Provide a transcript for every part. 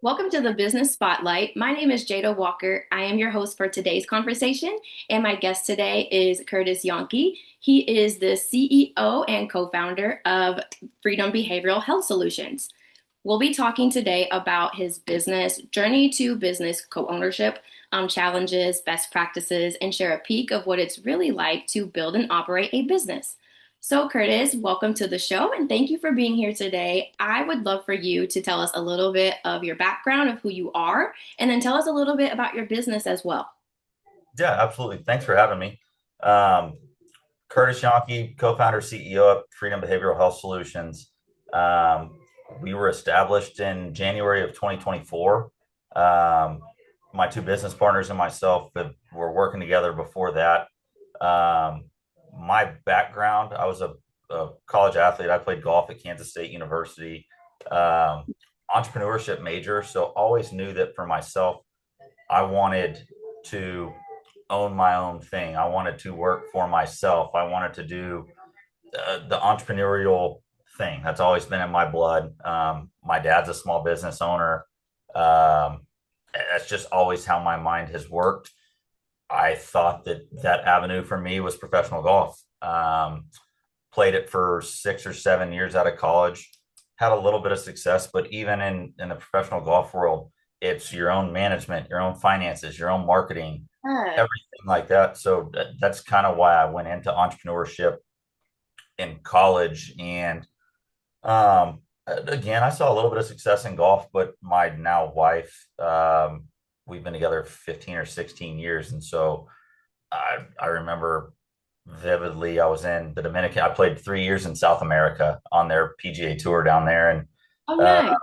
Welcome to the Business Spotlight. My name is Jada Walker. I am your host for today's conversation, and my guest today is Curtis Yonke. He is the CEO and co-founder of Freedom Behavioral Health Solutions. We'll be talking today about his business journey to business co-ownership, challenges, best practices, and share a peek of what it's really like to build and operate a business. So, Curtis, welcome to the show and thank you for being here today. I would love for you to tell us a little bit of your background, of who you are, and then tell us a little bit about your business as well. Yeah, absolutely. Thanks for having me. Um, Curtis Yonke, co-founder, CEO of Freedom Behavioral Health Solutions. Um, we were established in January of 2024. Um, my two business partners and myself were working together before that. Um, my background, I was a college athlete. I played golf at Kansas State University, um, entrepreneurship major. So always knew that for myself, I wanted to own my own thing. I wanted to work for myself. I wanted to do the entrepreneurial thing. That's always been in my blood. My dad's a small business owner. That's just always how my mind has worked. I thought that that avenue for me was professional golf. Played it for 6 or 7 years out of college, had a little bit of success, but even in the professional golf world, it's your own management, your own finances, your own marketing, Hi. everything like that. So that's kind of why I went into entrepreneurship in college. And again, I saw a little bit of success in golf, but my now wife, we've been together 15 or 16 years. And so I remember vividly, I was in the Dominican. I played 3 years in South America on their PGA tour down there. And Oh, uh, nice.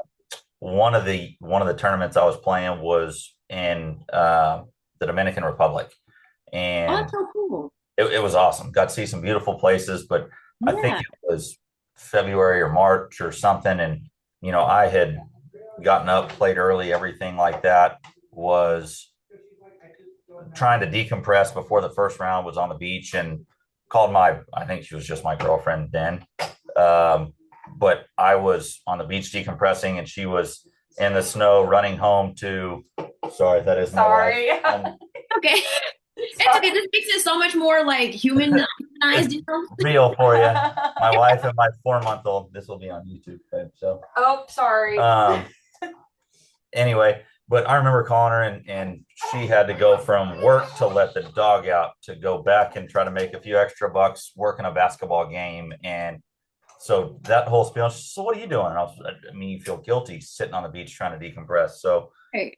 one of the tournaments I was playing was in the Dominican Republic, Oh, that's and so cool. it was awesome. Got to see some beautiful places, but I think Yeah. it was February or March or something, and I had gotten up, played early, everything like that. Was trying to decompress before the first round. Was on the beach and called I think she was just my girlfriend then. Um, but I was on the beach decompressing, and she was in the snow running home to. Sorry, that is my wife. Sorry. Okay. It's okay. Sorry. This makes it so much more like humanized, It's you know? real for you. My wife and my 4-month-old. This will be on YouTube, babe. So, Oh, sorry. anyway, but I remember calling her, and she had to go from work to let the dog out to go back and try to make a few extra bucks working a basketball game. And so that whole spiel, so what are you doing? I mean, you feel guilty sitting on the beach trying to decompress. So Right.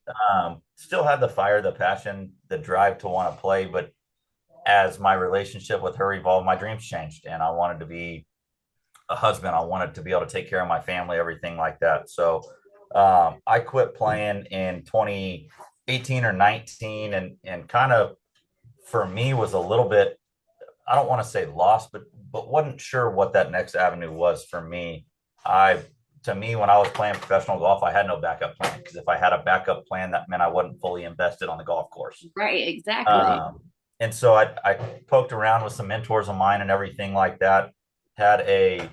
still had the fire, the passion, the drive to want to play. But as my relationship with her evolved, my dreams changed, and I wanted to be a husband. I wanted to be able to take care of my family, everything like that. So I quit playing in 2018 or 19, and kind of for me was a little bit, I don't want to say lost, but wasn't sure what that next avenue was for me. I To me, when I was playing professional golf, I had no backup plan, because if I had a backup plan, that meant I wasn't fully invested on the golf course. Right, exactly. Um, and so I poked around with some mentors of mine and everything like that. Had a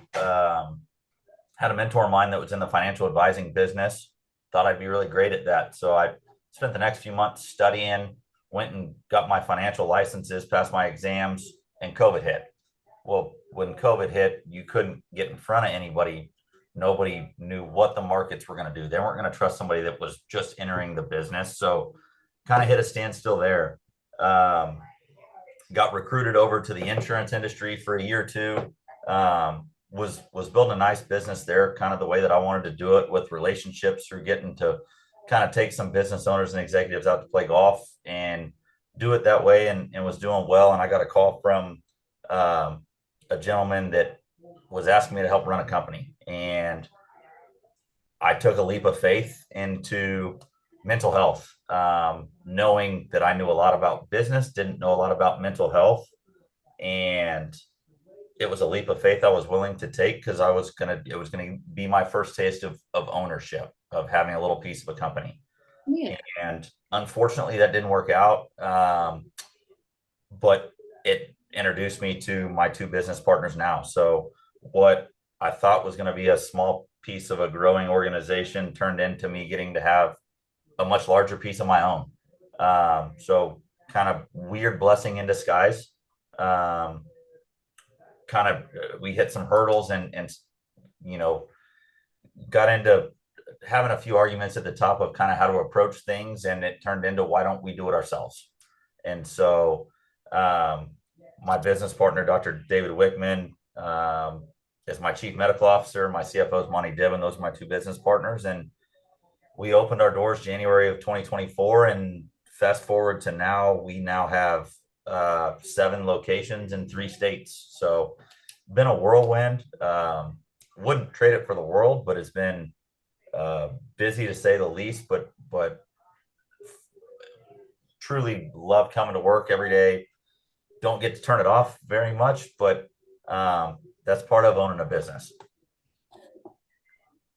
had a mentor of mine that was in the financial advising business. Thought I'd be really great at that. So I spent the next few months studying, went and got my financial licenses, passed my exams, and COVID hit. Well, when COVID hit, you couldn't get in front of anybody. Nobody knew what the markets were going to do. They weren't going to trust somebody that was just entering the business. So kind of hit a standstill there. Um, got recruited over to the insurance industry for a year or two. Was building a nice business there, kind of the way that I wanted to do it, with relationships, through getting to kind of take some business owners and executives out to play golf and do it that way, and was doing well. And I got a call from a gentleman that was asking me to help run a company, and I took a leap of faith into mental health, knowing that I knew a lot about business, didn't know a lot about mental health. And it was a leap of faith I was willing to take, because it was gonna be my first taste of ownership, of having a little piece of a company. Yeah. And unfortunately, that didn't work out. But it introduced me to my two business partners now. So what I thought was going to be a small piece of a growing organization turned into me getting to have a much larger piece of my own. So kind of weird blessing in disguise. Um, kind of we hit some hurdles and you know got into having a few arguments at the top of kind of how to approach things, and it turned into why don't we do it ourselves. And so my business partner, Dr. David Wickman, is my chief medical officer. My CFO is Monty Dibbin. Those are my two business partners, and we opened our doors January of 2024. And fast forward to now, we now have 7 locations in 3 states. So been a whirlwind. Wouldn't trade it for the world, but it's been busy to say the least. But truly love coming to work every day. Don't get to turn it off very much, but that's part of owning a business.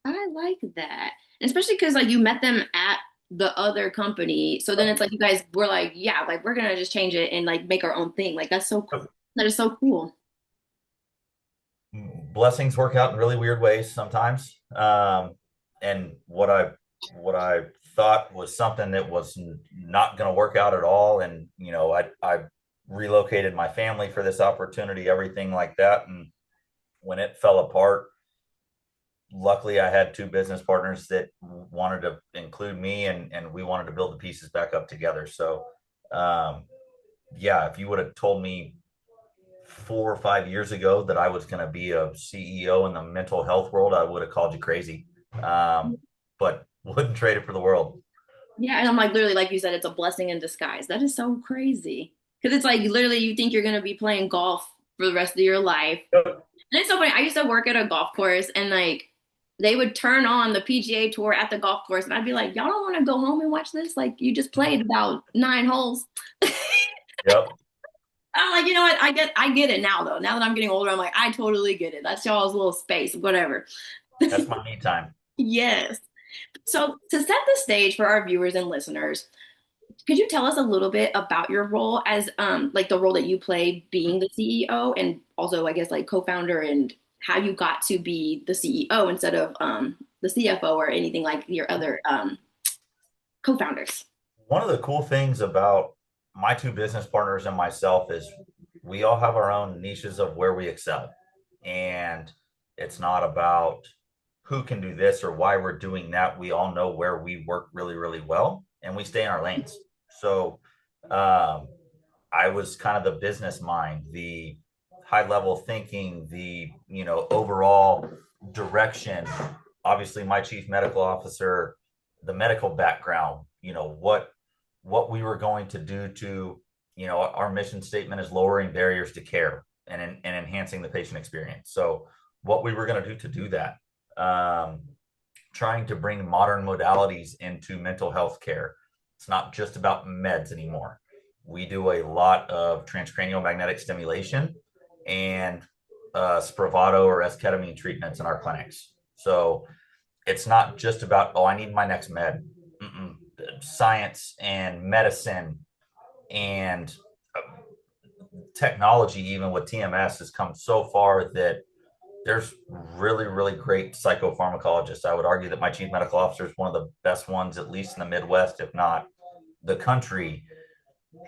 I like that. And especially because like you met them at the other company. So then it's like you guys were like, yeah, like we're gonna just change it and like make our own thing. Like that's so cool. That is so cool. Blessings work out in really weird ways sometimes. And what I thought was something that was not going to work out at all. And I relocated my family for this opportunity, everything like that. And when it fell apart, luckily I had 2 business partners that wanted to include me, and we wanted to build the pieces back up together. So yeah, if you would have told me 4 or 5 years ago that I was going to be a CEO in the mental health world, I would have called you crazy. But wouldn't trade it for the world. Yeah, and I'm like literally, like you said, it's a blessing in disguise. That is so crazy. Because it's like literally you think you're gonna be playing golf for the rest of your life. And it's so funny. I used to work at a golf course and like they would turn on the PGA tour at the golf course and I'd be like, y'all don't want to go home and watch this? Like you just played about 9 holes. Yep. I'm like, you know what? I get it now though. Now that I'm getting older, I'm like, I totally get it. That's y'all's little space, whatever. That's my me time. Yes. So to set the stage for our viewers and listeners, could you tell us a little bit about your role as like the role that you play being the CEO and also I guess like co-founder and how you got to be the CEO instead of the CFO or anything like your other co-founders? One of the cool things about my 2 business partners and myself is we all have our own niches of where we excel. And it's not about who can do this or why we're doing that. We all know where we work really, really well, and we stay in our lanes. So I was kind of the business mind, the high level thinking, the overall direction. Obviously, my chief medical officer, the medical background, what we were going to do to, our mission statement is lowering barriers to care and enhancing the patient experience. So what we were going to do that, trying to bring modern modalities into mental health care. It's not just about meds anymore. We do a lot of transcranial magnetic stimulation and Spravato or esketamine treatments in our clinics. So it's not just about, oh, I need my next med. Mm-mm. Science and medicine and technology, even with TMS, has come so far that there's really, really great psychopharmacologists. I would argue that my chief medical officer is one of the best ones, at least in the Midwest, if not the country.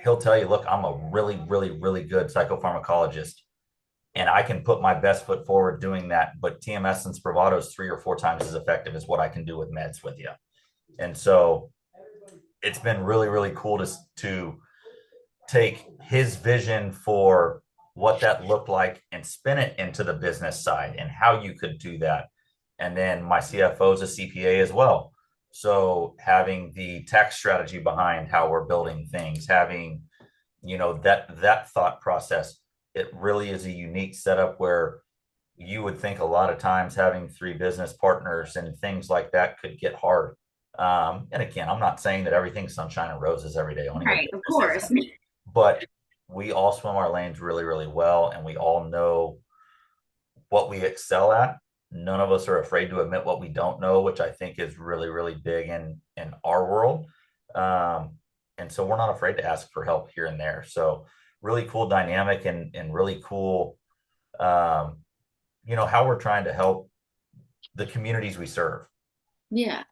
He'll tell you, look, I'm a really, really, really good psychopharmacologist, and I can put my best foot forward doing that. But TMS and Spravato is 3 or 4 times as effective as what I can do with meds with you. And so it's been really, really cool to take his vision for what that looked like and spin it into the business side and how you could do that. And then my CFO is a CPA as well. So having the tax strategy behind how we're building things, having, that thought process, it really is a unique setup where you would think a lot of times having 3 business partners and things like that could get hard. And again, I'm not saying that everything's sunshine and roses every day. Owning a Right, of business course. isn't, but we all swim our lanes really, really well, and we all know what we excel at. None of us are afraid to admit what we don't know, which I think is really, really big in our world. And so we're not afraid to ask for help here and there. So really cool dynamic and really cool, how we're trying to help the communities we serve. Yeah.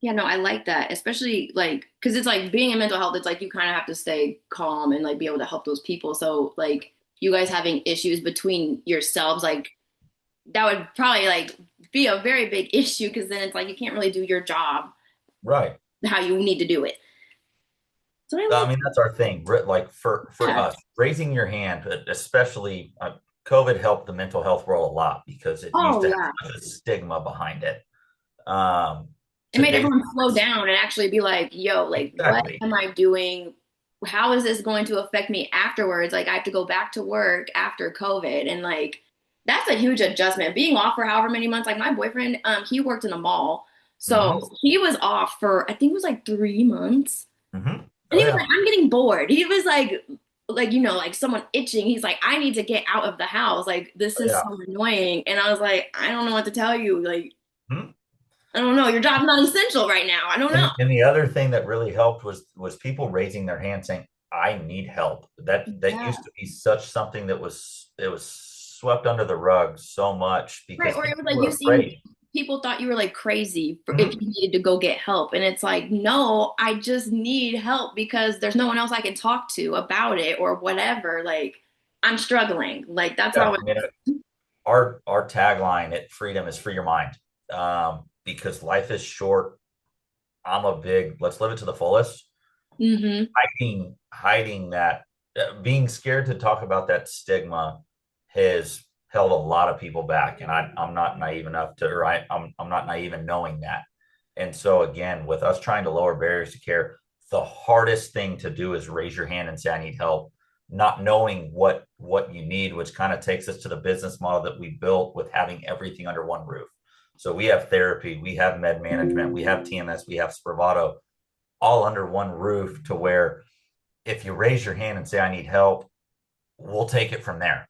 Yeah, no, I like that, especially like because it's like being in mental health, it's like you kind of have to stay calm and like be able to help those people. So like you guys having issues between yourselves, like that would probably like be a very big issue because then it's like you can't really do your job Right. how you need to do it. So I I like mean, that's our thing. Like for that. us, raising your hand, especially COVID helped the mental health world a lot because it used Oh to have yeah. such a stigma behind it. Um, It made Today's everyone slow down and actually be like, yo, like, what exactly. am I doing? How is this going to affect me afterwards? Like, I have to go back to work after COVID. And like, that's a huge adjustment. Being off for however many months, like my boyfriend, he worked in a mall. Hmm. So he was off for, I think it was like 3 months. Hmm. And Oh he was yeah. like, I'm getting bored. He was like, like someone itching. He's like, I need to get out of the house. Like, this Oh is yeah. so annoying. And I was like, I don't know what to tell you. Like, Mhm. I don't know. Your job's not essential right now. I don't know. And the other thing that really helped was people raising their hand saying, "I need help." That Yeah. used to be such something that was swept under the rug so much Right. because Or it people was like were you seemed afraid. people thought you were like crazy for if Mhm. you needed to go get help. And it's like, no, I just need help because there's no one else I can talk to about it or whatever. Like I'm struggling. Like that's how Yeah, it I mean, our tagline at Freedom is free your mind, because life is short. I'm a big let's live it to the fullest. hmm Hiding that, being scared to talk about that stigma has held a lot of people back, and I'm not naive enough to, or I'm not naive in knowing that. And so again, with us trying to lower barriers to care, the hardest thing to do is raise your hand and say I need help, not knowing what you need, which kind of takes us to the business model that we built with having everything under one roof. So we have therapy, we have med management, we have TMS, we have Spravato, all under one roof, to where if you raise your hand and say, I need help, we'll take it from there.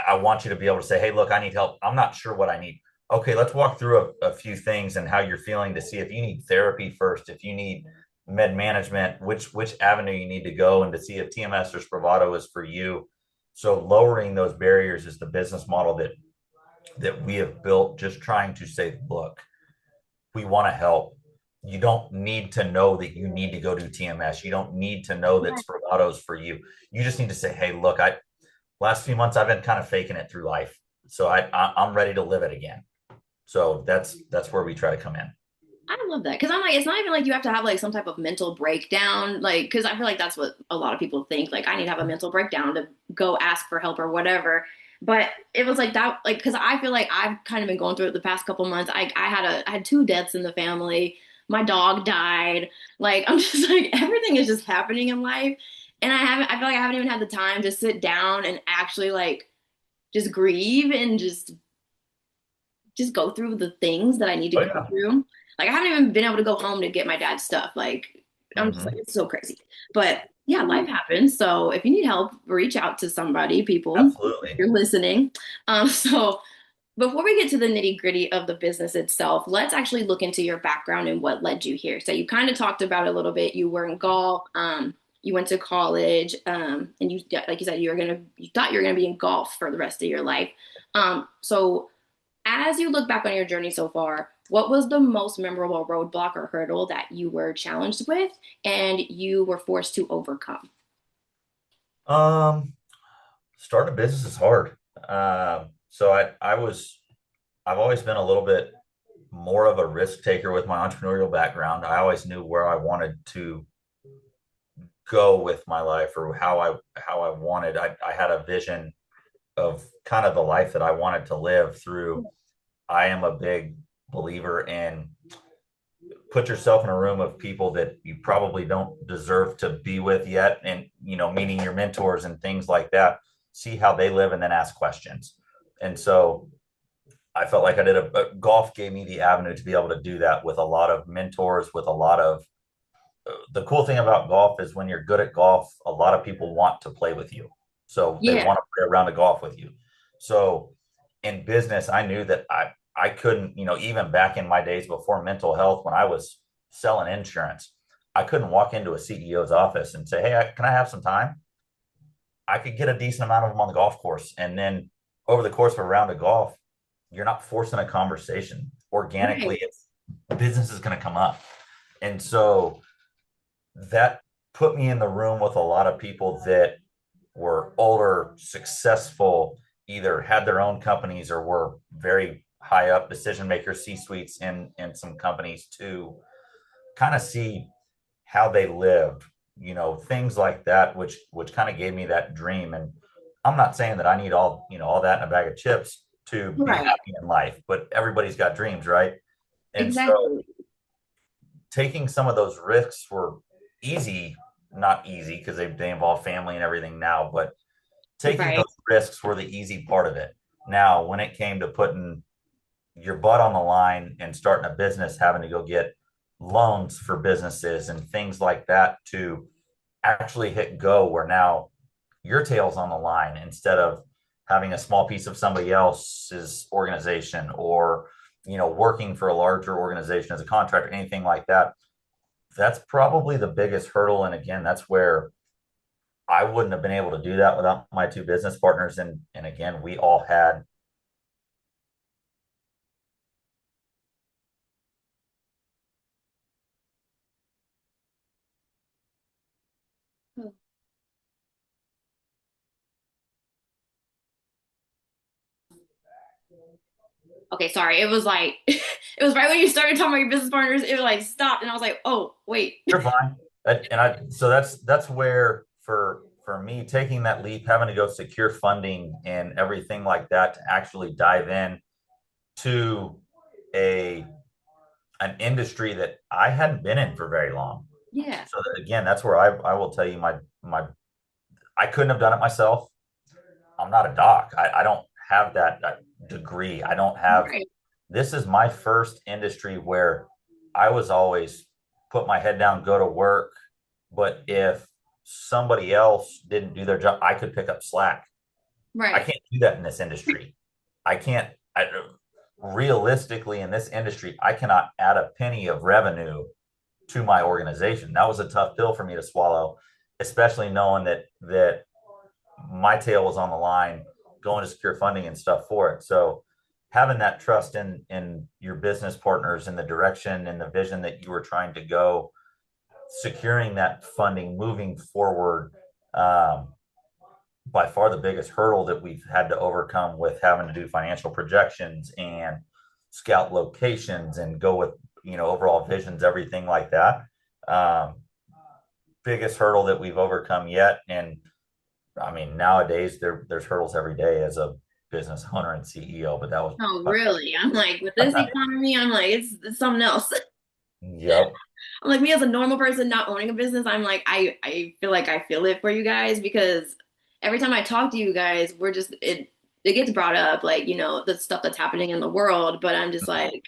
I want you to be able to say, hey, look, I need help. I'm not sure what I need. Okay, let's walk through a few things and how you're feeling to see if you need therapy first, if you need med management, which avenue you need to go, and to see if TMS or Spravato is for you. So lowering those barriers is the business model that we have built, just trying to say, look, we want to help. You don't need to know that you need to go do TMS. You don't need to know that Spravato's for you. You just need to say, hey, look, I last few months I've been kind of faking it through life. So I'm ready to live it again. So that's where we try to come in. I love that because I'm like, it's not even like you have to have like some type of mental breakdown, like because I feel like that's what a lot of people think. Like I need to have a mental breakdown to go ask for help or whatever. But it was like that, like because I feel like I've kind of been going through it the past couple months. I had two deaths in the family. My dog died. Like I'm just like everything is just happening in life, and I feel like I haven't even had the time to sit down and actually like just grieve and just go through the things that I need to Oh go yeah. through. Like I haven't even been able to go home to get my dad's stuff. Like I'm just like Mm-hmm. it's so crazy. But yeah, life happens. So if you need help, reach out to somebody, people. If Absolutely. you're listening. So before we get to the nitty gritty of the business itself, let's actually look into your background and what led you here. So you kind of talked about it a little bit. You were in golf. You went to college, and you, like you said, you thought you were gonna be in golf for the rest of your life. So as you look back on your journey so far, what was the most memorable roadblock or hurdle that you were challenged with and you were forced to overcome? Um, Starting a business is hard. So I've always been a little bit more of a risk taker with my entrepreneurial background. I always knew where I wanted to go with my life, or how I wanted. I had a vision of kind of the life that I wanted to live through. I am a big believer in put yourself in a room of people that you probably don't deserve to be with yet, and meaning your mentors and things like that. See how they live and then ask questions. And so I felt like I did golf gave me the avenue to be able to do that with a lot of mentors, with a lot of the cool thing about golf is when you're good at golf, a lot of people want to play with you. So they Yeah. want to play around the golf with you. So in business, I knew that I couldn't, even back in my days before mental health, when I was selling insurance, I couldn't walk into a CEO's office and say, hey, can I have some time? I could get a decent amount of them on the golf course. And then over the course of a round of golf, you're not forcing a conversation organically. Right. It's business is going to come up. And so that put me in the room with a lot of people that were older, successful, either had their own companies or were very high up decision makers, C-suites in some companies, to kind of see how they lived, things like that, which kind of gave me that dream. And I'm not saying that I need all that in a bag of chips to be Right. happy in life, but everybody's got dreams, right? And so Exactly. taking some of those risks were easy, not easy because they involve family and everything now, but taking Right. those risks were the easy part of it. Now, when it came to putting your butt on the line and starting a business, having to go get loans for businesses and things like that to actually hit go, where now your tail's on the line instead of having a small piece of somebody else's organization, or working for a larger organization as a contractor, anything like that. That's probably the biggest hurdle. And again, that's where I wouldn't have been able to do that without my two business partners. And again, we all had. Okay, sorry. It was like it was right when you started talking about your business partners, it was like stopped and I was like, "Oh, wait." You're fine. So that's where for me taking that leap, having to go secure funding and everything like that to actually dive in to a an industry that I hadn't been in for very long. Yeah. So that, again, that's where I will tell you my I couldn't have done it myself. I'm not a doc. I don't have that degree. I don't have. Right. This is my first industry where I was always put my head down, go to work. But if somebody else didn't do their job, I could pick up slack. I Right. can't do that in this industry. I can't. Realistically, in this industry, I cannot add a penny of revenue to my organization. That was a tough pill for me to swallow, especially knowing that my tail was on the line going to secure funding and stuff for it. So having that trust in your business partners and the direction and the vision that you were trying to go, securing that funding, moving forward, by far the biggest hurdle that we've had to overcome with having to do financial projections and scout locations and go with overall visions, everything like that. Um, Biggest hurdle that we've overcome yet. And I mean, nowadays there's hurdles every day as a business owner and CEO, but that was. Oh, really? I'm like, with this economy, I'm like, it's something else. Yep. I'm like, me as a normal person not owning a business, I'm like, I feel like I feel it for you guys because every time I talk to you guys, it gets brought up, like, the stuff that's happening in the world, but I'm just like,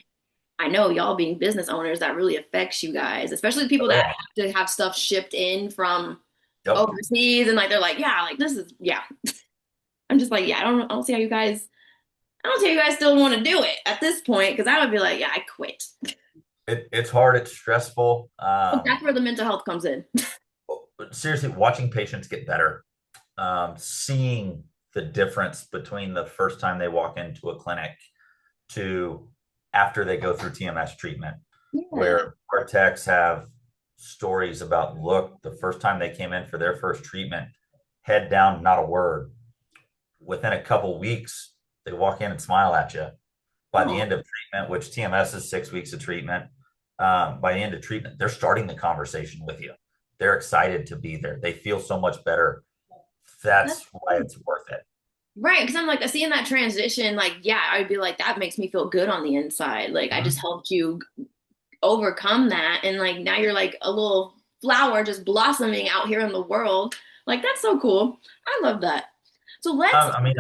I know y'all being business owners, that really affects you guys, especially people Oh that yeah. have to have stuff shipped in from Yep. overseas and like they're like, yeah, like this is yeah. I'm just like, yeah, I don't see how you guys I don't see how you guys still want to do it at this point because I would be like, yeah, I quit. It's hard. It's stressful. But that's where the mental health comes in. Seriously, watching patients get better, seeing the difference between the first time they walk into a clinic to after they go through TMS treatment, Yeah. where our techs have stories about, look, the first time they came in for their first treatment, head down, not a word. Within a couple weeks, they walk in and smile at you. By the Oh, end of treatment, which TMS is 6 weeks of treatment, by the end of treatment, they're starting the conversation with you. They're excited to be there. They feel so much better. that's That's why cool. it's worth it. Right, because I'm like seeing that transition, like, yeah, I'd be like, that makes me feel good on the inside. Like I just Mhm. helped you overcome that. And like now you're like a little flower just blossoming out here in the world. Like that's so cool. I love that. So let's I mean,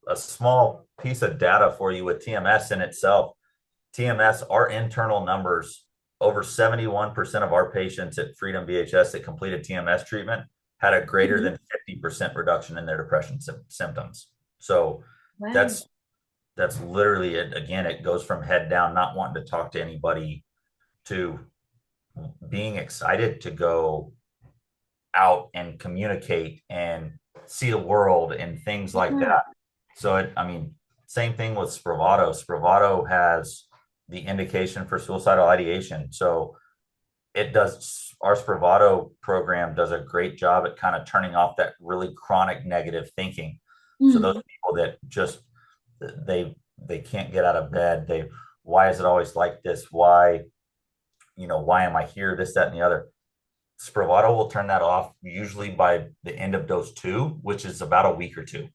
a small piece of data for you with TMS in itself. TMS, our internal numbers, over 71% of our patients at Freedom BHS that completed TMS treatment had a greater Mhm. than 50% reduction in their depression symptoms. So Wow. that's that's literally it. Again, it goes from head down, not wanting to talk to anybody, to being excited to go out and communicate and see the world and things like Yeah. that. So I mean, Same thing with Spravato. Spravato has the indication for suicidal ideation. So it does, our Spravato program does a great job at kind of turning off that really chronic negative thinking. So those Mm. people that just they can't get out of bed, why is it always like this? Why, why am I here? This, that, and the other. Spravato will turn that off usually by the end of dose two, which is about a week or two.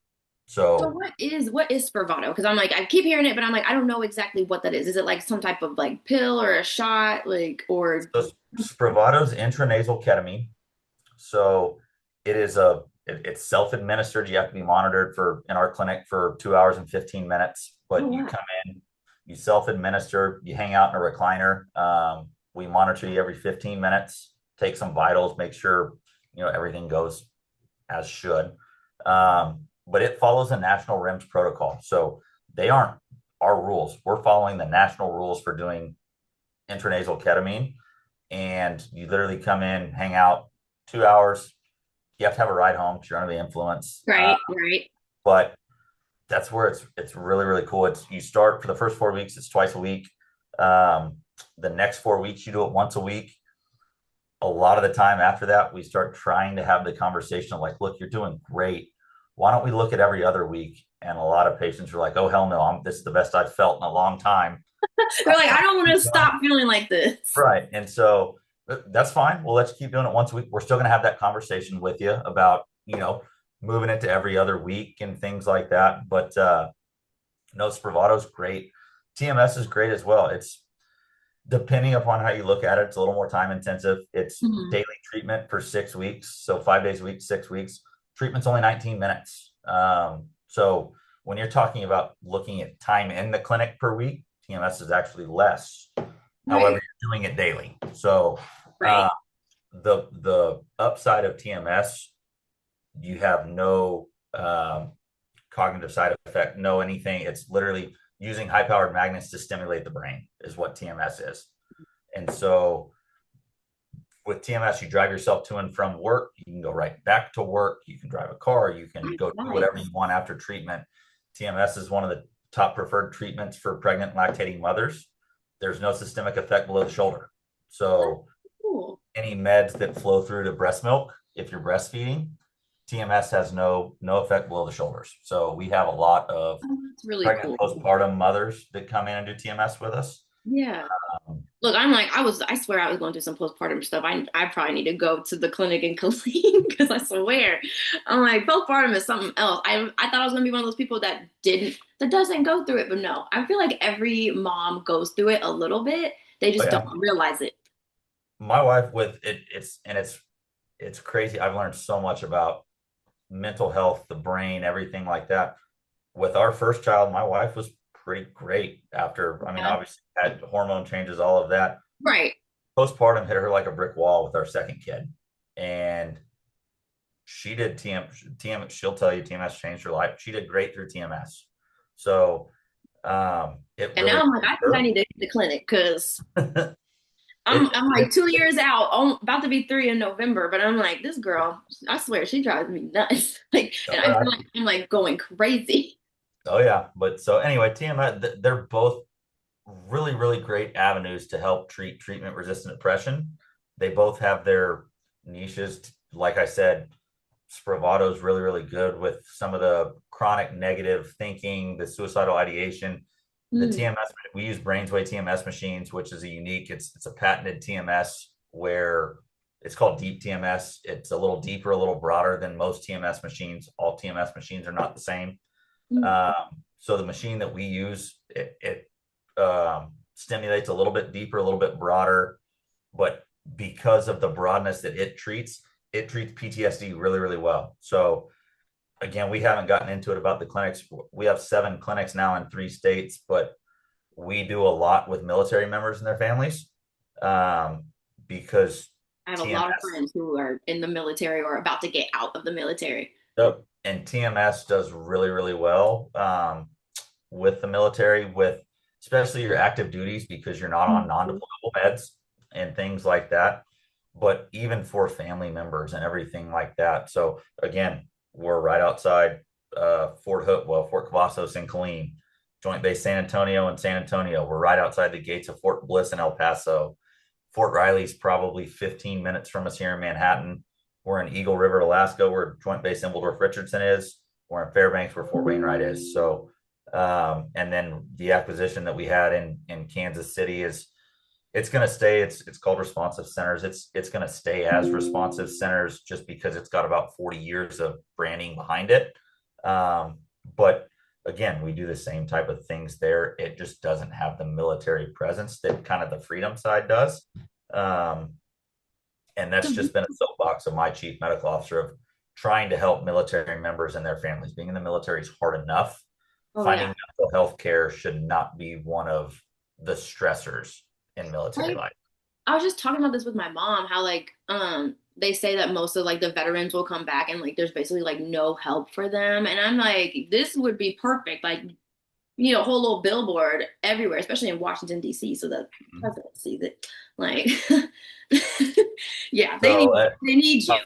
So So what is Spravato? Because I'm like I keep hearing it, but I'm like I don't know exactly what that is. Is it like some type of like pill or a shot, like or? So Spravato's intranasal ketamine. So it's self-administered. You have to be monitored in our clinic for 2 hours and 15 minutes, Oh but you wow. come in, you self-administer, you hang out in a recliner. We monitor you every 15 minutes, take some vitals, make sure, everything goes as should. But it follows the national REMS protocol. So they aren't our rules. We're following the national rules for doing intranasal ketamine. And you literally come in, hang out 2 hours. You have to have a ride home because you're under the influence. Right, right. But that's where it's really, really cool. It's you start for the first 4 weeks, it's twice a week. The next 4 weeks, you do it once a week. A lot of the time after that, we start trying to have the conversation of like, look, you're doing great. Why don't we look at every other week? And a lot of patients are like, oh, hell no, this is the best I've felt in a long time. They're like I don't want to stop feeling like this. Right. And so that's fine. Well, let's keep doing it once a week. We're still going to have that conversation with you about, moving it to every other week and things like that. But no, Spravato's great. TMS is great as well. It's depending upon how you look at it, it's a little more time intensive. It's Mhm. daily treatment for 6 weeks. So 5 days a week, 6 weeks. Treatment's only 19 minutes. So when you're talking about looking at time in the clinic per week, TMS is actually less. However, Right, you're doing it daily. So right. the upside of TMS, you have no cognitive side effect, no anything. It's literally using high powered magnets to stimulate the brain is what TMS is. And so with TMS, you drive yourself to and from work. You can go right back to work. You can drive a car. You can go do whatever you Nice. want after treatment. TMS is one of the top preferred treatments for pregnant lactating mothers. There's no systemic effect below the shoulder. That's So cool. any meds that flow through to breast milk, if you're breastfeeding, TMS has no effect below the shoulders. So we have a lot of Oh, that's really pregnant cool. postpartum mothers that come in and do TMS with us. Yeah. Um, Look, I'm like, I swear I was going through some postpartum stuff. I probably need to go to the clinic and clean because I swear. I'm like, postpartum is something else. I thought I was gonna be one of those people that doesn't go through it, but no. I feel like every mom goes through it a little bit. They but just don't yeah, realize it. my wife with it, it's crazy. I've learned so much about mental health, the brain, everything like that. With our first child, my wife was pretty great after, I mean, Yeah. obviously had hormone changes, all of that. Right. Postpartum hit her like a brick wall with our second kid. And she did she'll tell you TMS changed her life. She did great through TMS. So it And now really I'm like, I think I her. need to hit the clinic because I'm it, I'm like it 2 years out, about to be 3 in November, but I'm like, this girl, I swear she drives me nuts. Like, and I feel like I'm like going crazy. oh yeah. But so anyway, TMS, they're both really, really great avenues to help treat treatment resistant depression. They both have their niches. Like I said, Spravato is really, really good with some of the chronic negative thinking, the suicidal ideation. The Mm, TMS, we use Brainsway TMS machines, which is a unique, it's a patented TMS where it's called deep TMS. It's a little deeper, a little broader than most TMS machines. All TMS machines are not the same. mm, So the machine that we use, it stimulates a little bit deeper, a little bit broader, but because of the broadness that it treats PTSD really, really well. So again, we haven't gotten into it about the clinics. We have 7 clinics now in 3 states, but we do a lot with military members and their families because I have a lot of TMS friends who are in the military or about to get out of the military. and TMS does really, really well with the military, with especially your active duties because you're not on Mhm. non-deployable meds and things like that. But even for family members and everything like that. So again, we're right outside Fort Hood, well, Fort Cavazos in Killeen. Joint Base San Antonio and San Antonio. We're right outside the gates of Fort Bliss in El Paso. Fort Riley's probably 15 minutes from us here in Manhattan. We're in Eagle River, Alaska, where Joint Base Embledorf Richardson is. We're in Fairbanks, where Fort Wainwright is. So, and then the acquisition that we had in Kansas City is it's going to stay. It's called responsive centers. It's going to stay as responsive centers just because it's got about 40 years of branding behind it. But again, we do the same type of things there. It just doesn't have the military presence that kind of the freedom side does. And that's just been a soapbox of my chief medical officer of trying to help military members and their families. Being in the military is hard enough. Oh Finding yeah. mental health care should not be one of the stressors in military Like life. I was just talking about this with my mom, how like they say that most of like the veterans will come back and like there's basically like no help for them. And I'm like, this would be perfect. Like you need a whole little billboard everywhere, especially in Washington, D.C., so that the president sees it. Like yeah, So they need you.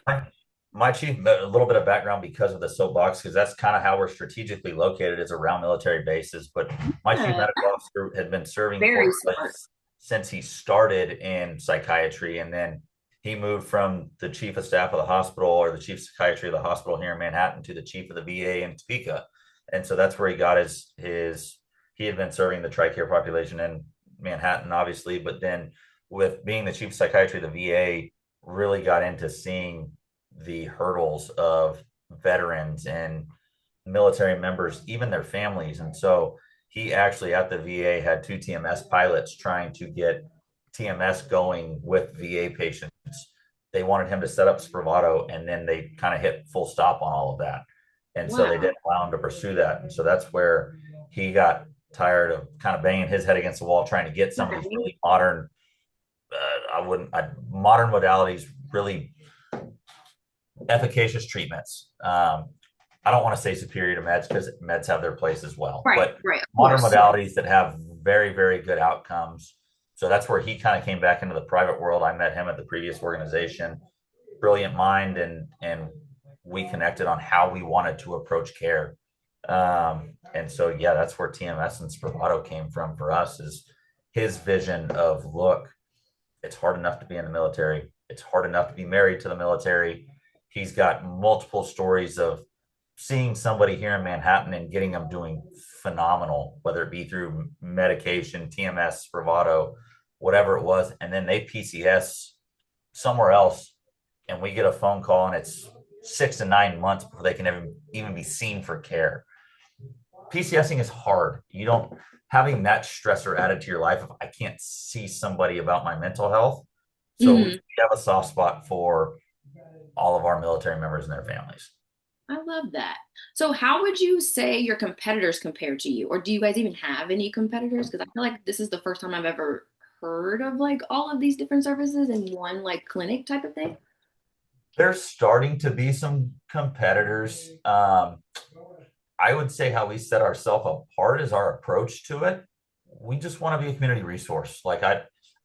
my chief, a little bit of background because of the soapbox, because that's kind of how we're strategically located is around military bases. But my chief Yeah, medical officer had been serving very Fort smart. Bliss since he started in psychiatry, and then he moved from the chief of staff of the hospital or the chief of psychiatry of the hospital here in Manhattan to the chief of the VA in Topeka, and so that's where he got his. He had been serving the TRICARE population in Manhattan, obviously, but then with being the chief of psychiatry of the VA, really got into seeing the hurdles of veterans and military members, even their families. And so he actually at the VA had two TMS pilots trying to get TMS going with VA patients. They wanted him to set up Spravato, and then they kind of hit full stop on all of that. And so they Wow. didn't allow him to pursue that. And so that's where he got tired of kind of banging his head against the wall, trying to get some of these Right. really modern, modern modalities, really efficacious treatments. I don't want to say superior to meds because meds have their place as well, Right, but right, of modern course. modalities that have very, very good outcomes. So that's where he kind of came back into the private world. I met him at the previous organization, brilliant mind, and we connected on how we wanted to approach care. And so, yeah, that's where TMS and Spravato came from for us is his vision of, look, it's hard enough to be in the military. It's hard enough to be married to the military. He's got multiple stories of seeing somebody here in Manhattan and getting them doing phenomenal, whether it be through medication, TMS, Spravato, whatever it was. And then they PCS somewhere else, and we get a phone call, and it's 6 to 9 months before they can even be seen for care. PCSing is hard. You don't having that stressor added to your life. If I can't see somebody about my mental health, so we Hmm. have a soft spot for all of our military members and their families. I love that. So, how would you say your competitors compare to you, or do you guys even have any competitors? Because I feel like this is the first time I've ever heard of like all of these different services in one like clinic type of thing. There's starting to be some competitors. I would say how we set ourselves apart is our approach to it. We just want to be a community resource.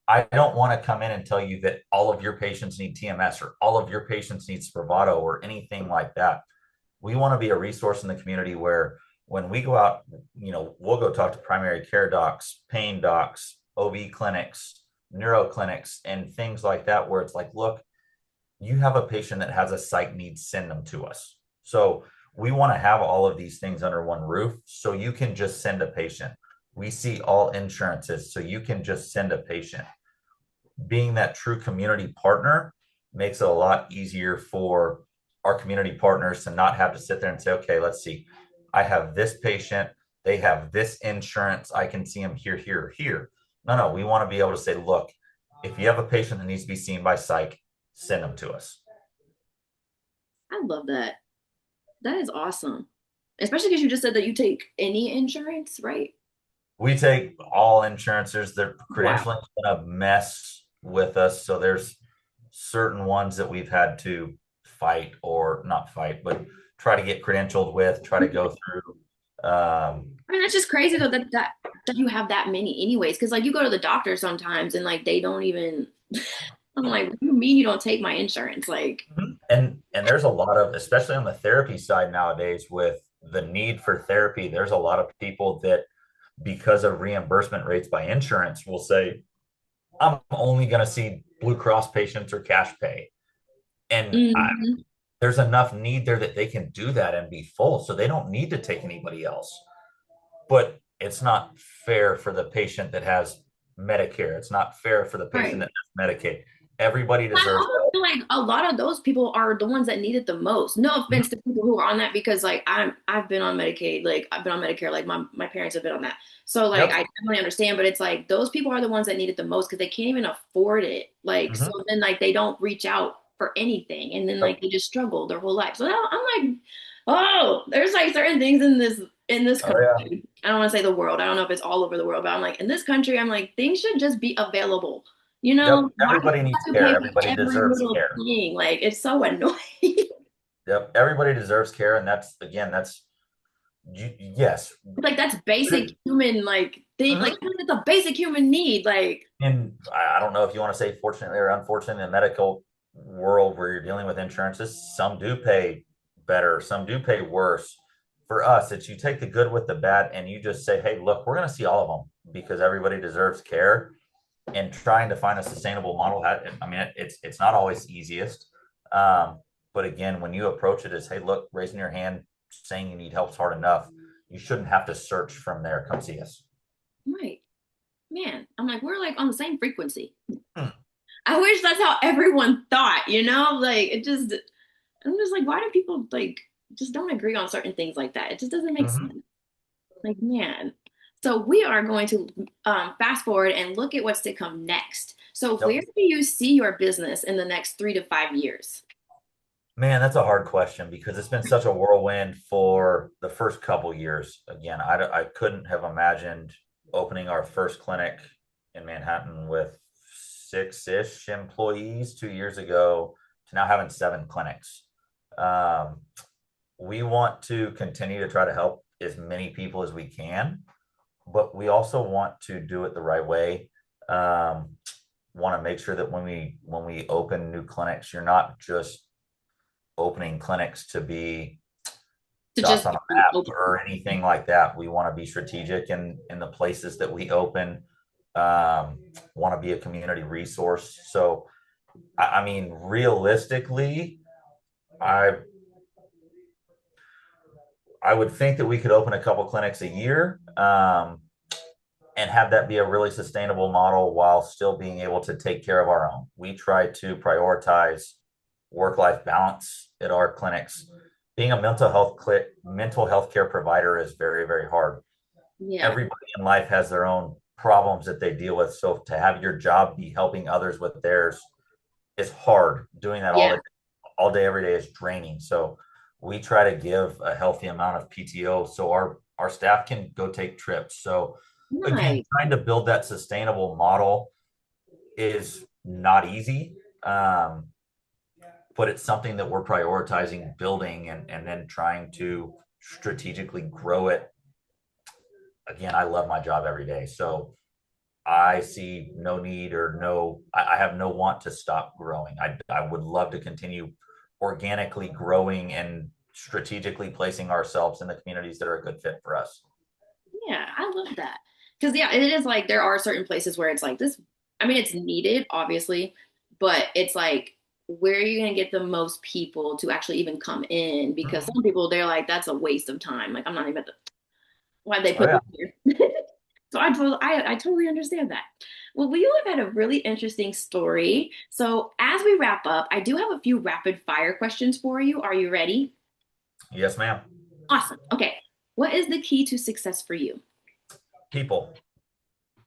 I don't want to come in and tell you that all of your patients need TMS or all of your patients need Spravato or anything like that. We want to be a resource in the community where when we go out, we'll go talk to primary care docs, pain docs, OB clinics, neuro clinics, and things like that, where it's like, look, you have a patient that has a psych need, send them to us. So we want to have all of these things under one roof. So you can just send a patient. We see all insurances. So you can just send a patient. Being that true community partner makes it a lot easier for our community partners to not have to sit there and say, okay, let's see. I have this patient. They have this insurance. I can see them here, here, here. No, we want to be able to say, look, if you have a patient that needs to be seen by psych, send them to us. I love that. That is awesome. Especially because you just said that you take any insurance, right? We take all insurances. Their Wow. credentialing is going to mess with us. So there's certain ones that we've had to fight or not fight, but try to get credentialed with, try to go through. I mean, that's just crazy though that you have that many anyways. Because like you go to the doctor sometimes and like they don't even. I'm like, what do you mean you don't take my insurance? Like, and there's a lot of, especially on the therapy side nowadays, with the need for therapy, there's a lot of people that because of reimbursement rates by insurance, will say, I'm only going to see Blue Cross patients or cash pay. And Hmm. there's enough need there that they can do that and be full. So they don't need to take anybody else. But it's not fair for the patient that has Medicare. It's not fair for the patient Right. that has Medicaid. Everybody I deserves almost help. feel like a lot of those people are the ones that need it the most. No offense Mhm. to people who are on that, because like I've been on Medicaid, like I've been on Medicare, like my parents have been on that. So like Yep. I definitely understand, but it's like those people are the ones that need it the most because they can't even afford it. Like so Mhm. then like they don't reach out for anything, and then like Yep. they just struggle their whole life. So now I'm like, oh, there's like certain things in this Oh yeah. country. I don't want to say the world. I don't know if it's all over the world, but I'm like in this country, I'm like things should just be available. You know, Yep. why do Everybody you needs have to care. pay for Everybody every deserves little care. thing? Like, it's so annoying. Yep. Everybody deserves care. And that's, again, that's, yes. Like, that's basic human, like, thing. Like, Mhm. it's a basic human need. Like, And I don't know if you want to say fortunately or unfortunately in the medical world where you're dealing with insurances, some do pay better, some do pay worse. For us, it's you take the good with the bad and you just say, hey, look, we're going to see all of them because everybody deserves care. And trying to find a sustainable model, I mean, it's not always easiest. Um, but again, when you approach it as, hey, look, raising your hand, saying you need help is hard enough. You shouldn't have to search from there. Come see us. right, man. I'm like, we're like on the same frequency. Hmm. I wish that's how everyone thought, you know? Like, I'm just like, why do people, like, just don't agree on certain things like that? It just doesn't make Mhm. sense. Like, man. So we are going to fast forward and look at what's to come next. So where Yep. do you see your business in the next 3 to 5 years? Man, that's a hard question because it's been such a whirlwind for the first couple years. Again, I couldn't have imagined opening our first clinic in Manhattan with six-ish employees 2 years ago to now having seven clinics. Um, we want to continue to try to help as many people as we can, but we also want to do it the right way. Um, want to make sure that when we open new clinics, you're not just opening clinics to be To dots just on a be map open. or anything like that. We want to be strategic in the places that we open. Um, want to be a community resource. So, I mean, realistically, I I would think that we could open a couple clinics a year, and have that be a really sustainable model while still being able to take care of our own. We try to prioritize work-life balance at our clinics. Being a mental health care provider is very, very hard. Yeah. Everybody in life has their own problems that they deal with. So to have your job be helping others with theirs is hard. Doing that Yeah. all day, every day is draining. So we try to give a healthy amount of PTO so our staff can go take trips. So again, Nice. trying to build that sustainable model is not easy. But it's something that we're prioritizing building and then trying to strategically grow it. Again, I love my job every day. So I see no need or I have no want to stop growing. I would love to continue organically growing and strategically placing ourselves in the communities that are a good fit for us. Yeah, I love that. Because, yeah, it is like there are certain places where it's like this. I mean, it's needed, obviously, but it's like, where are you going to get the most people to actually even come in? Because Mhm. some people, they're like, that's a waste of time. Like, I'm not even, why they Oh put yeah. me here? So I totally understand that. Well, you have had a really interesting story. So as we wrap up, I do have a few rapid fire questions for you. Are you ready? Yes, ma'am. Awesome. Okay. What is the key to success for you? People.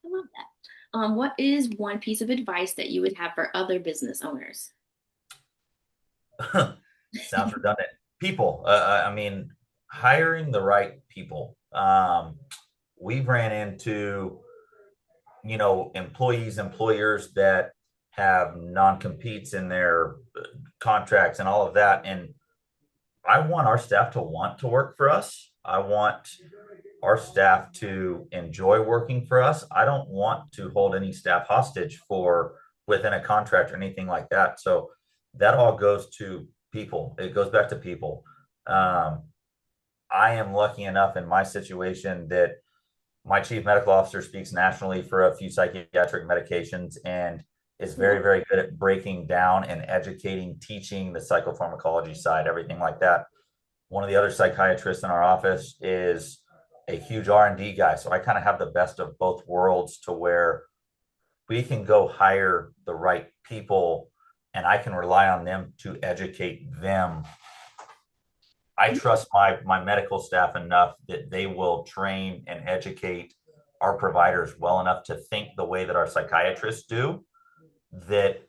I love that. What is one piece of advice that you would have for other business owners? Sounds redundant. People. I mean, hiring the right people. We've ran into employers that have non-competes in their contracts and all of that. And I want our staff to want to work for us. I want our staff to enjoy working for us. I don't want to hold any staff hostage for within a contract or anything like that. So that all goes to people. It goes back to people. Um, I am lucky enough in my situation that my chief medical officer speaks nationally for a few psychiatric medications and is Cool. very, very good at breaking down and educating, teaching the psychopharmacology side, everything like that. One of the other psychiatrists in our office is a huge R&D guy. So I kind of have the best of both worlds to where we can go hire the right people and I can rely on them to educate them. I trust my medical staff enough that they will train and educate our providers well enough to think the way that our psychiatrists do, that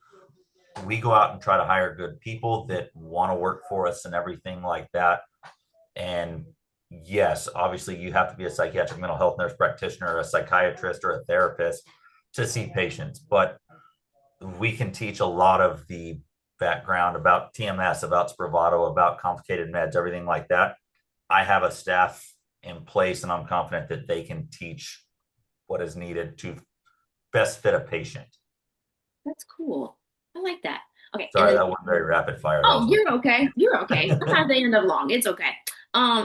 we go out and try to hire good people that want to work for us and everything like that. And yes, obviously you have to be a psychiatric mental health nurse practitioner, a psychiatrist, or a therapist to see patients, but we can teach a lot of the background about TMS, about Spravato, about complicated meds, everything like that. I have a staff in place and I'm confident that they can teach what is needed to best fit a patient. That's cool. I like that. Okay, and Sorry, then that wasn't very rapid fire. That oh, was you're okay. You're okay. Sometimes they end up long. It's okay.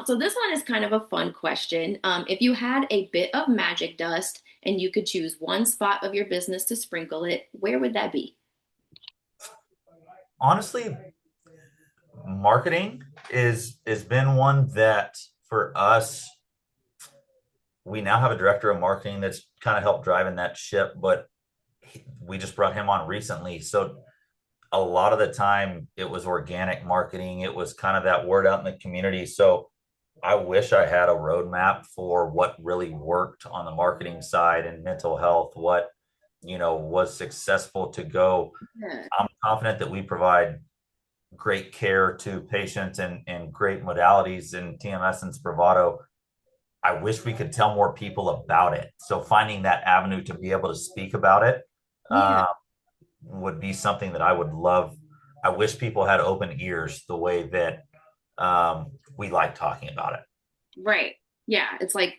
So this one is kind of a fun question. If you had a bit of magic dust and you could choose one spot of your business to sprinkle it, where would that be? honestly, marketing is has been one that for us, we now have a director of marketing that's kind of helped driving that ship, but we just brought him on recently. So a lot of the time it was organic marketing. It was kind of that word out in the community. So I wish I had a roadmap for what really worked on the marketing side and mental health, what, was successful to go. Yeah. I'm confident that we provide great care to patients and great modalities in TMS and Spravato. I wish we could tell more people about it. So finding that avenue to be able to speak about it Yeah. uh, would be something that I would love. I wish people had open ears the way that we like talking about it. Right. Yeah. It's like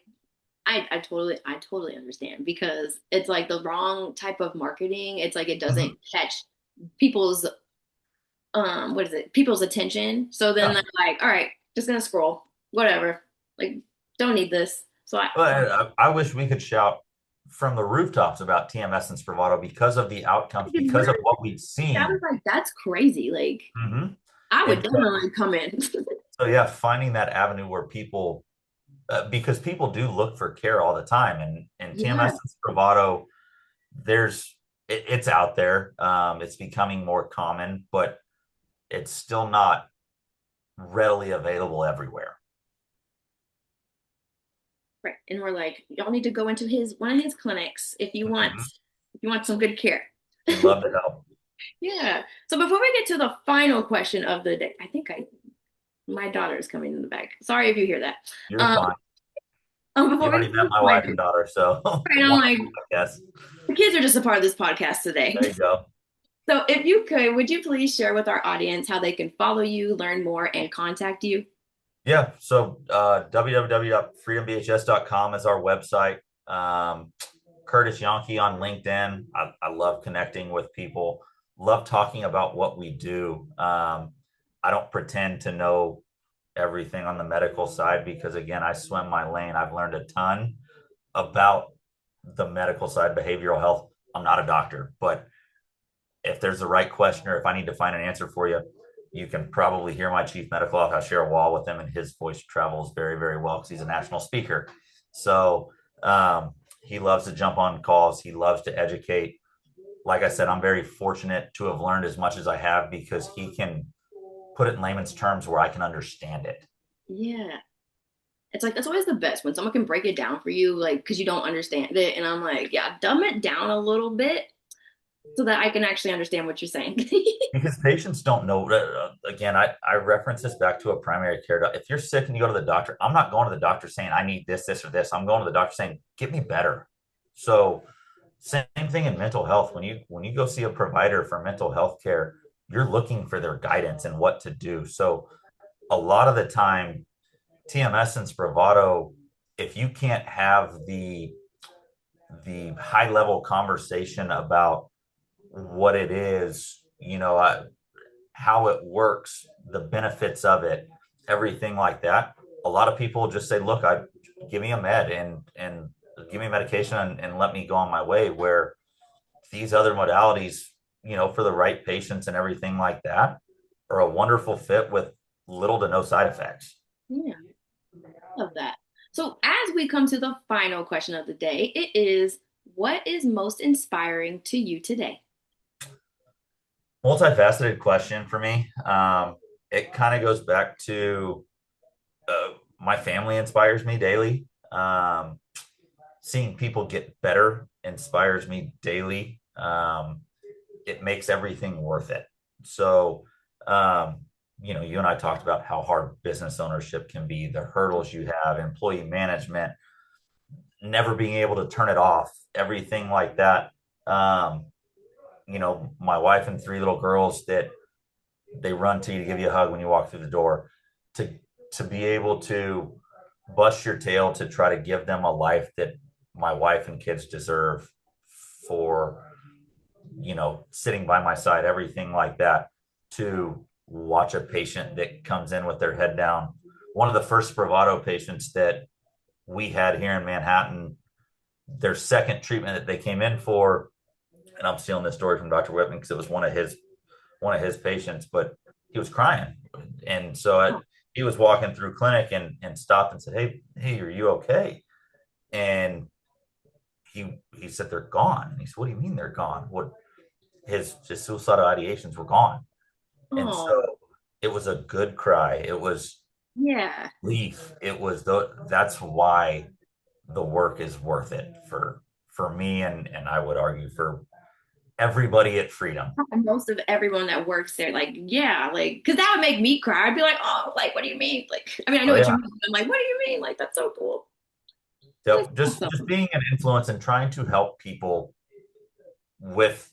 I totally understand because it's like the wrong type of marketing. It's like it doesn't Mhm. catch people's what is it? People's attention. So then Yeah. they're like, all right, just gonna scroll. Whatever. Like, don't need this. So I wish we could shout from the rooftops about TMS and Spravato because of the outcomes, it's because of really what we've I was seen. like, that's crazy. Like, Mhm. I would And definitely come in. so, yeah, finding that avenue where people, because people do look for care all the time, and Yeah. TMS and Spravato, it's out there. It's becoming more common, but it's still not readily available everywhere. Right. And we're like, y'all need to go into his one of his clinics Mhm. if you want some good care. We'd love to help. Yeah. So before we get to the final question of the day, I think I my daughter is coming in the back. Sorry if you hear that. You're Um, fine. before You've we get already to met the my wife final, and daughter, so right, I'm one like, of them, I guess. the kids are just a part of this podcast today. There you go. So if you could, would you please share with our audience how they can follow you, learn more, and contact you? Yeah. So www.freedombhs.com is our website. Curtis Yonke on LinkedIn. I love connecting with people, love talking about what we do. I don't pretend to know everything on the medical side because, again, I swim my lane. I've learned a ton about the medical side, behavioral health. I'm not a doctor, but if there's the right question or if I need to find an answer for you, you can probably hear my chief medical officer. I share a wall with him, and his voice travels very, very well because he's a national speaker. So he loves to jump on calls. He loves to educate. Like I said, I'm very fortunate to have learned as much as I have because he can put it in layman's terms where I can understand it. Yeah. It's like that's always the best when someone can break it down for you, like because you don't understand it. And I'm like, yeah, dumb it down a little bit so that I can actually understand what you're saying. Because patients don't know. Again, I reference this back to a primary care doctor. If you're sick and you go to the doctor, I'm not going to the doctor saying I need this, this, or this. I'm going to the doctor saying, get me better. So same thing in mental health. When you go see a provider for mental health care, you're looking for their guidance and what to do. So a lot of the time, TMS and Spravato, if you can't have the high level conversation about what it is, how it works, the benefits of it, everything like that. A lot of people just say, "Look, I give me a med and give me medication and let me go on my way, where these other modalities, for the right patients and everything like that, are a wonderful fit with little to no side effects. Yeah, love that. So, as we come to the final question of the day, it is what is most inspiring to you today? Multifaceted question for me. It kind of goes back to my family inspires me daily. Seeing people get better inspires me daily. It makes everything worth it. So, you and I talked about how hard business ownership can be, the hurdles you have, employee management, never being able to turn it off, everything like that. Um, my wife and three little girls that they run to you to give you a hug when you walk through the door, to be able to bust your tail to try to give them a life that my wife and kids deserve, for sitting by my side, everything like that, to watch a patient that comes in with their head down. One of the first Spravato patients that we had here in Manhattan, their second treatment that they came in for, and I'm stealing this story from Dr. Whitman because it was one of his patients, but he was crying. And so he was walking through clinic and stopped and said, hey, are you okay? And he said, they're gone. And he said, what do you mean they're gone? What, his suicidal ideations were gone. And Oh, so it was a good cry. It was yeah. relief. That's why the work is worth it for me, and I would argue for everybody at Freedom. Most of everyone that works there, like, yeah, like, because that would make me cry. I'd be like, oh, like, what do you mean? Like, I mean, I know Oh what you yeah. mean. I'm like, what do you mean? Like, that's so cool. That's Yep. Just awesome. being an influence and trying to with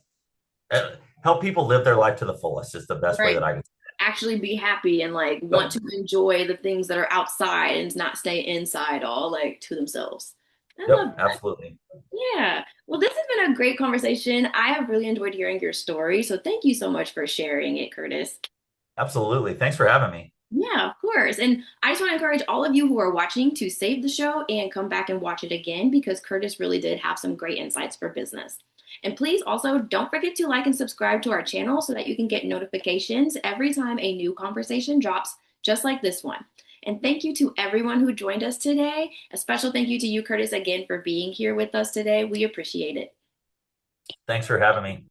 help people live their life to the fullest is the best way Right. that I can. Actually be happy and like want Yep. to enjoy the things that are outside and not stay inside all like to themselves. I love Yep. that. Absolutely. Yeah. Well, this has been a great conversation. I have really enjoyed hearing your story. So thank you so much for sharing it, Curtis. Absolutely. Thanks for having me. Yeah, of course. And I just want to encourage all of you who are watching to save the show and come back and watch it again because Curtis really did have some great insights for business. And please also don't forget to like and subscribe to our channel so that you can get notifications every time a new conversation drops, just like this one. And thank you to everyone who joined us today. A special thank you to you, Curtis, again for being here with us today. We appreciate it. Thanks for having me.